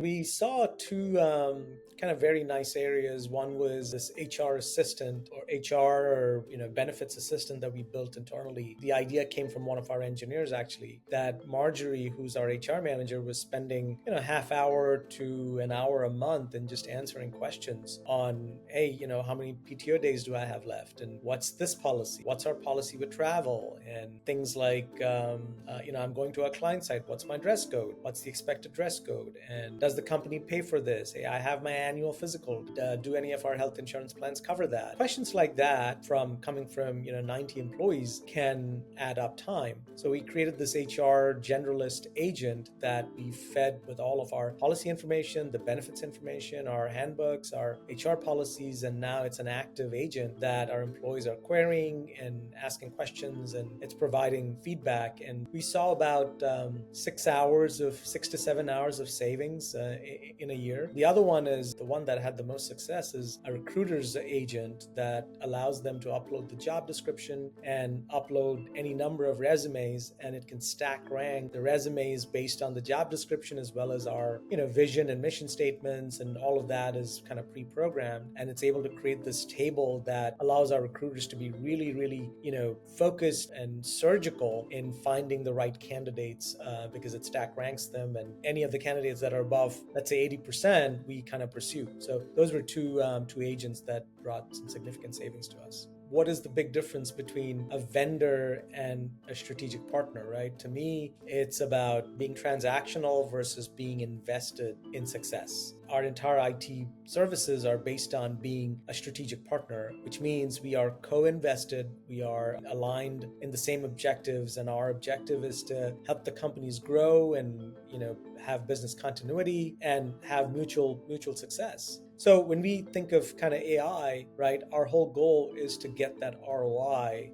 We saw two kind of very nice areas. One was this HR assistant or HR or benefits assistant that we built internally. The idea came from one of our engineers actually. That Marjorie, who's our HR manager, was spending half hour to an hour a month and just answering questions on, hey, how many PTO days do I have left, and what's this policy? What's our policy with travel, and things like I'm going to a client site. What's my dress code? What's the expected dress code? And does the company pay for this? Hey, I have my annual physical. Do any of our health insurance plans cover that? Questions like that coming from 90 employees can add up time. So we created this HR generalist agent that we fed with all of our policy information, the benefits information, our handbooks, our HR policies, and now it's an active agent that our employees are querying and asking questions, and it's providing feedback. And we saw about 6 to 7 hours of savings in a year. The other one is the one that had the most success is a recruiter's agent that allows them to upload the job description and upload any number of resumes, and it can stack rank the resumes based on the job description as well as our vision and mission statements, and all of that is kind of pre-programmed, and it's able to create this table that allows our recruiters to be really focused and surgical in finding the right candidates because it stack ranks them, and any of the candidates that are above, let's say 80%, we kind of pursue. So those were two agents that brought some significant savings to us. What is the big difference between a vendor and a strategic partner, right? To me, it's about being transactional versus being invested in success. Our entire IT services are based on being a strategic partner, which means we are co-invested, we are aligned in the same objectives, and our objective is to help the companies grow and have business continuity and have mutual success. So when we think of kind of AI, right, our whole goal is to get that ROI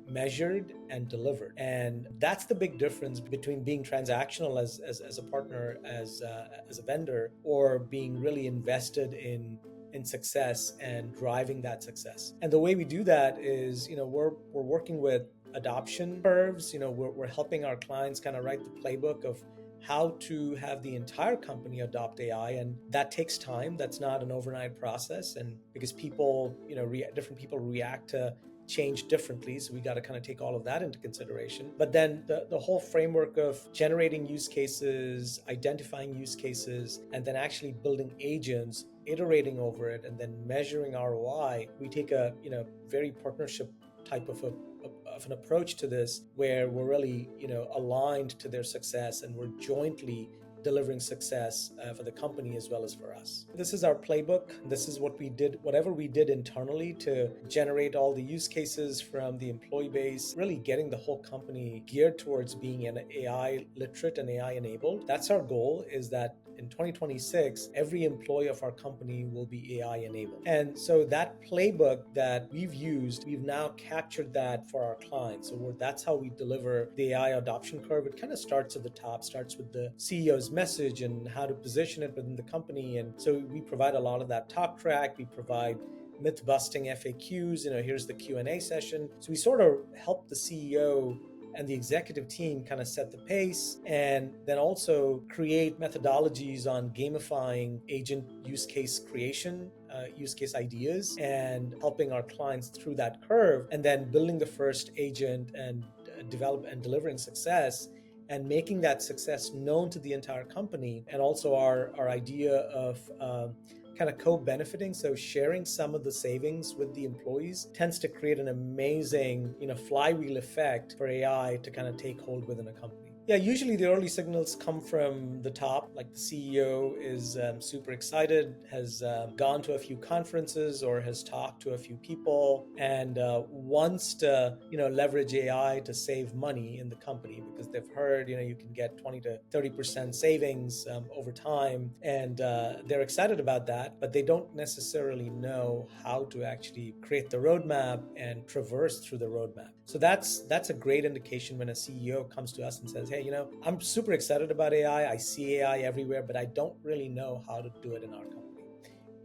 measured and delivered. And that's the big difference between being transactional as a partner, as a vendor, or being really invested in success and driving that success. And the way we do that is, we're working with adoption curves. We're helping our clients kind of write the playbook of how to have the entire company adopt AI, and that takes time. That's not an overnight process, and because people, different people react to change differently, so we got to kind of take all of that into consideration. But then the whole framework of generating use cases, identifying use cases, and then actually building agents, iterating over it, and then measuring ROI, we take a very partnership type of an approach to this, where we're really aligned to their success, and we're jointly delivering success for the company as well as for us. This is our playbook. This is what we did, whatever we did internally to generate all the use cases from the employee base, really getting the whole company geared towards being an AI literate and AI enabled. That's our goal, is that in 2026, every employee of our company will be AI enabled. And so that playbook that we've used, we've now captured that for our clients. So that's how we deliver the AI adoption curve. It kind of starts at the top, starts with the CEO's message and how to position it within the company. And so we provide a lot of that talk track. We provide myth-busting FAQs. Here's the Q&A session. So we sort of help the CEO and the executive team kind of set the pace, and then also create methodologies on gamifying agent use case creation, use case ideas, and helping our clients through that curve, and then building the first agent and develop and delivering success, and making that success known to the entire company. And also our idea of kind of co-benefiting, so sharing some of the savings with the employees, tends to create an amazing flywheel effect for AI to kind of take hold within a company. Yeah, usually the early signals come from the top, like the CEO is super excited, has gone to a few conferences or has talked to a few people, and wants to leverage AI to save money in the company, because they've heard you can get 20 to 30% savings over time, and they're excited about that, but they don't necessarily know how to actually create the roadmap and traverse through the roadmap. So that's a great indication when a CEO comes to us and says, hey, I'm super excited about AI. I see AI everywhere, but I don't really know how to do it in our company.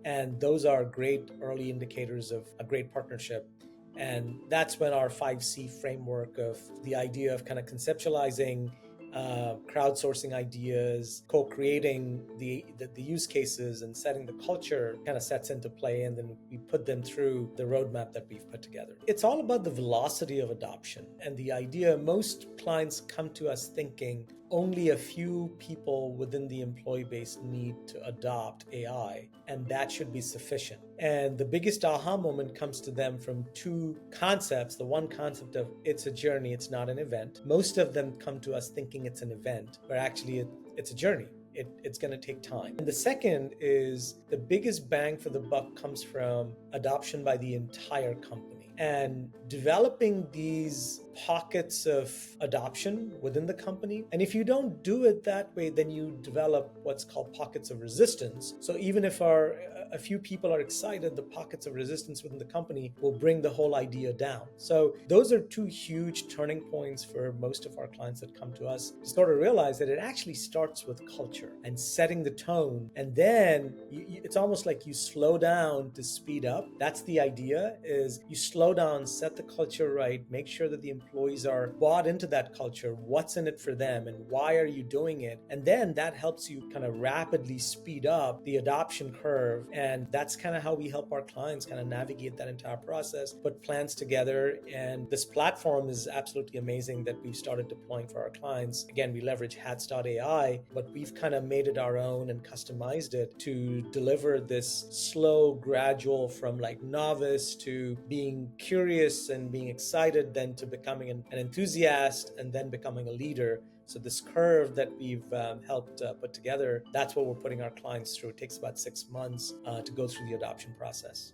And those are great early indicators of a great partnership. And that's when our 5C framework of the idea of kind of conceptualizing, crowdsourcing ideas, co-creating the use cases and setting the culture kind of sets into play, and then we put them through the roadmap that we've put together. It's all about the velocity of adoption, and the idea most clients come to us thinking only a few people within the employee base need to adopt AI, and that should be sufficient. And the biggest aha moment comes to them from two concepts. The one concept of it's a journey, it's not an event. Most of them come to us thinking it's an event, but actually it's a journey. It's going to take time. And the second is the biggest bang for the buck comes from adoption by the entire company. And developing these pockets of adoption within the company. And if you don't do it that way, then you develop what's called pockets of resistance. So even if a few people are excited, the pockets of resistance within the company will bring the whole idea down. So those are two huge turning points for most of our clients that come to us to sort of realize that it actually starts with culture and setting the tone. And then it's almost like you slow down to speed up. That's the idea, is you slow down, set the culture right, make sure that the employees are bought into that culture, what's in it for them, and why are you doing it? And then that helps you kind of rapidly speed up the adoption curve. And that's kind of how we help our clients kind of navigate that entire process, put plans together. And this platform is absolutely amazing that we've started deploying for our clients. Again, we leverage hats.ai, but we've kind of made it our own and customized it to deliver this slow, gradual, from like novice to being curious and being excited, then to becoming an enthusiast, and then becoming a leader. So this curve that we've helped put together, that's what we're putting our clients through. It takes about 6 months to go through the adoption process.